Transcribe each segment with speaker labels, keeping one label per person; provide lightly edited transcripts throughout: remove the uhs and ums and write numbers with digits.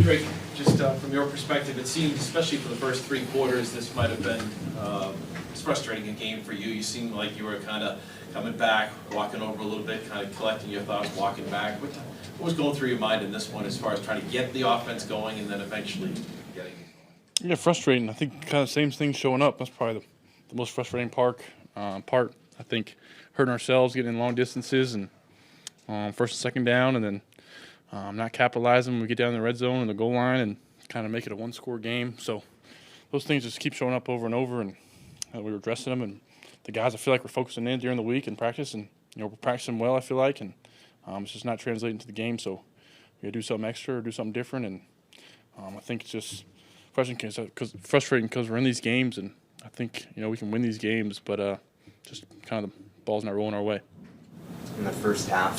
Speaker 1: Drake, just from your perspective, it seemed, especially for the first 3 quarters, this might have been it's frustrating a game for you. You seemed like you were kind of coming back, walking over a little bit, kind of collecting your thoughts, walking back. What was going through your mind in this one as far as trying to get the offense going and then eventually getting it going?
Speaker 2: Yeah, frustrating. I think kind of same thing showing up. That's probably the most frustrating part. I think hurting ourselves, getting in long distances, and first and second down, and then not capitalizing when we get down in the red zone and the goal line, and kind of make it a one-score game. So those things just keep showing up over and over, and we were addressing them. And the guys, I feel like we're focusing in during the week and practice, and we're practicing well. I feel like, and it's just not translating to the game. So we got to do something extra or do something different. And I think it's just frustrating because we're in these games, and I think we can win these games, but just kind of the ball's not rolling our way.
Speaker 3: In the first half,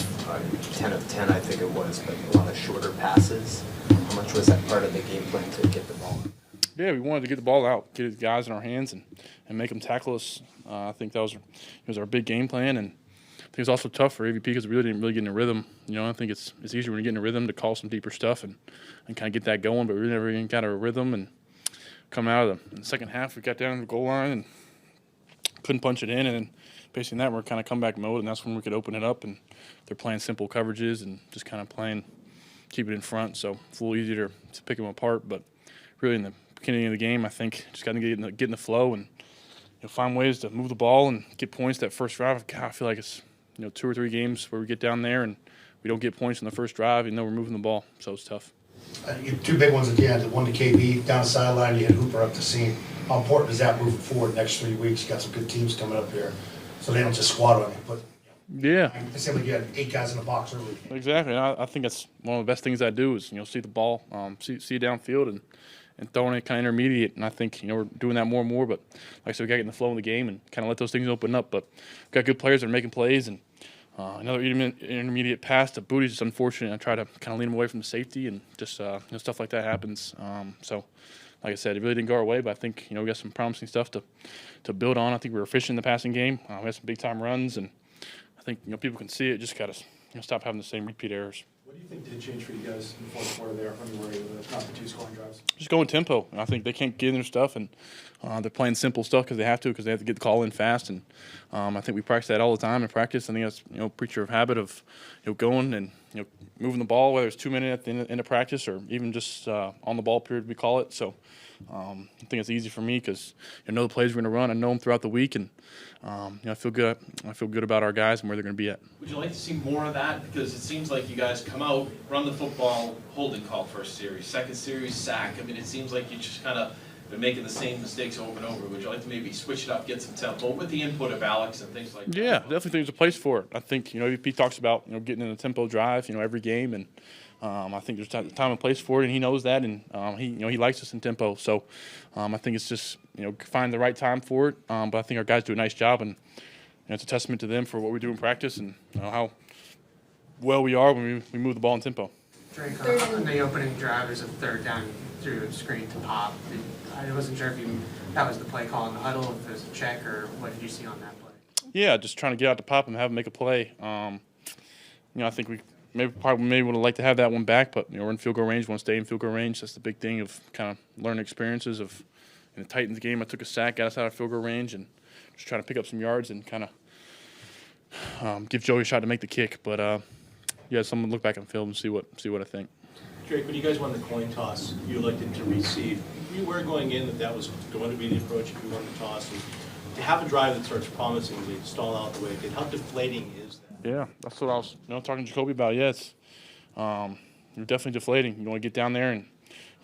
Speaker 3: 10 of 10, I think it was, but a lot of shorter passes. How much was that part of the game plan to get the ball?
Speaker 2: Yeah, we wanted to get the ball out, get the guys in our hands, and make them tackle us. I think that was our big game plan, and I think it was also tough for AVP because we really didn't get in a rhythm. I think it's easier when you get in a rhythm to call some deeper stuff and kind of get that going, but we never even got a rhythm. And come out of the second half, we got down to the goal line and couldn't punch it in, and then basically in that we're kind of comeback mode, and that's when we could open it up. And they're playing simple coverages and just kind of keep it in front, so it's a little easier to pick them apart. But really in the beginning of the game, I think just got to get in the flow and find ways to move the ball and get points that first drive. God, I feel like it's 2 or 3 games where we get down there and we don't get points in the first drive, even though we're moving the ball, so it's tough.
Speaker 4: You had 2 big ones at the end, one to KB down the sideline, you had Hooper up the seam. How important is that moving forward the next 3 weeks? You got some good teams coming up here, so they don't just squat on you. But
Speaker 2: yeah,
Speaker 4: it seemed like you had 8 guys in the box early.
Speaker 2: Exactly. And I think that's one of the best things I do is see the ball, see it downfield and throwing it kind of intermediate. And I think we're doing that more and more. But like I said, we got to get in the flow of the game and kind of let those things open up. But we've got good players that are making plays, and another intermediate pass to Booty's is unfortunate. I try to kind of lean him away from the safety, and just stuff like that happens. So, like I said, it really didn't go our way, but I think we got some promising stuff to build on. I think we were efficient in the passing game. We had some big time runs, and I think people can see it. Just got to stop having the same repeat errors.
Speaker 5: What do you think did change for you guys in the fourth quarter there when you were able to knock the 2 scoring drives?
Speaker 2: Just going tempo. I think they can't get in their stuff, and they're playing simple stuff because they have to get the call in fast. And I think we practice that all the time in practice. I think that's creature of habit of going and moving the ball, whether it's 2 minutes at the end of practice or even just on the ball period we call it. So I think it's easy for me because I know the plays we're going to run. I know them throughout the week, and I feel good. I feel good about our guys and where they're going to be at.
Speaker 1: Would you like to see more of that? Because it seems like you guys come out, run the football, holding call first series, second series, sack. I mean, it seems like you just kind of been making the same mistakes over and over. Would you like to maybe switch it up, get some tempo with the input of Alex and things like that?
Speaker 2: Yeah, definitely think there's a place for it. I think, Pete talks about, getting in a tempo drive, every game, and I think there's time and place for it, and he knows that, and he likes us in tempo. So I think it's just, find the right time for it. But I think our guys do a nice job, and it's a testament to them for what we do in practice and how well we are when we move the ball in tempo.
Speaker 6: Drake, on the opening drive, there's a third down through a screen to Pop. I wasn't sure if that was the play call in the huddle, if it was a check, or what did you see on that play?
Speaker 2: Yeah, just trying to get out to Pop and have him make a play. I think we maybe would have liked to have that one back, but we're in field goal range, want to stay in field goal range. That's the big thing of kind of learning experiences of in the Titans game. I took a sack, got us out of field goal range, and just trying to pick up some yards and kind of give Joey a shot to make the kick. But someone look back on film and see what I think.
Speaker 5: Drake, when you guys won the coin toss, you elected to receive. You were going in that was going to be the approach if you won the toss. And to have a drive that starts promisingly stall out the way it did, how deflating is that?
Speaker 2: Yeah, that's what I was talking to Jacoby about. Yes, you're definitely deflating. You want to get down there and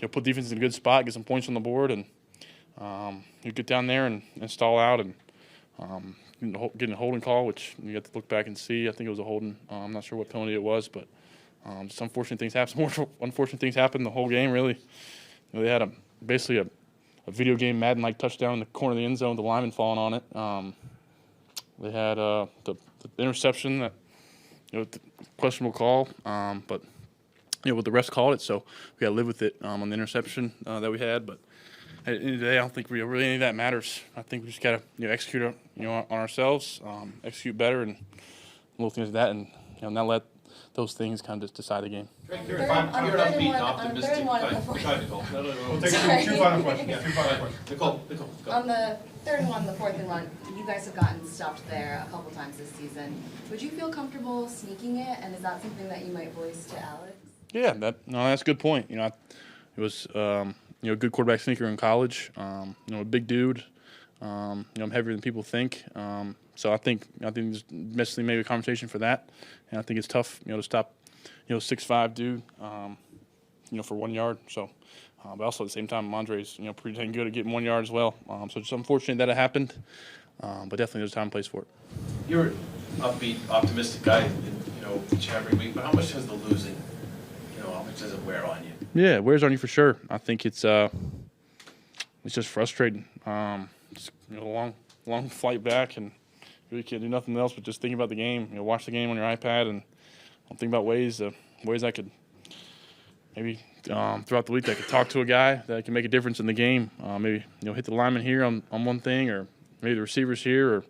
Speaker 2: put defense in a good spot, get some points on the board, and you get down there and stall out and getting a holding call, which you have to look back and see. I think it was a holding. I'm not sure what penalty it was, but just unfortunate things happen. More unfortunate things happened the whole game. Really, they had basically a video game Madden-like touchdown in the corner of the end zone with the lineman falling on it. They had the interception that the questionable call, but with the refs called it, so we got to live with it on the interception that we had. But at the end of the day, I don't think really any of that matters. I think we just got to execute on ourselves, execute better, and little things like that, and not let those things kind of just decide the game.
Speaker 1: Drake,
Speaker 7: On
Speaker 1: you're
Speaker 7: third-
Speaker 1: an
Speaker 7: on third and
Speaker 1: upbeat,
Speaker 7: one- on
Speaker 1: optimistic
Speaker 7: third and one
Speaker 1: guy.
Speaker 7: on the fourth.
Speaker 1: Go ahead, Nicole. No,
Speaker 4: We'll take
Speaker 7: Sorry.
Speaker 4: two final questions, two final questions.
Speaker 1: Nicole, go.
Speaker 7: On the third and one, the fourth and one, you guys have gotten stopped there a couple times this season. Would you feel comfortable sneaking it, and is that something that you might voice to Alex?
Speaker 2: Yeah, that's a good point. It was a good quarterback sneaker in college. A big dude. I'm heavier than people think. So I think there's necessarily maybe a conversation for that, and I think it's tough, to stop, 6'5" dude, for 1 yard. So, but also at the same time, Andre's pretty dang good at getting 1 yard as well. So it's unfortunate that it happened, but definitely there's a time and place for it.
Speaker 1: You're an upbeat, optimistic guy, each and every week. But how much does the losing, how much does it wear on you?
Speaker 2: Yeah, it wears on you for sure. I think it's just frustrating. It's, a long flight back, and really can't do nothing else but just think about the game. Watch the game on your iPad, and think about ways I could maybe throughout the week I could talk to a guy that can make a difference in the game. Maybe hit the lineman here on one thing, or maybe the receivers here, or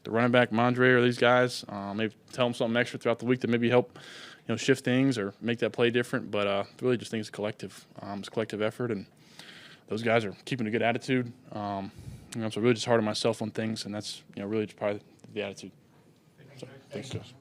Speaker 2: the running back Mondre, or these guys. Maybe tell them something extra throughout the week to maybe help shift things or make that play different. But really just think it's collective. It's a collective effort, and those guys are keeping a good attitude. So really just hard on myself on things, and that's really just probably the attitude. So, thanks, guys.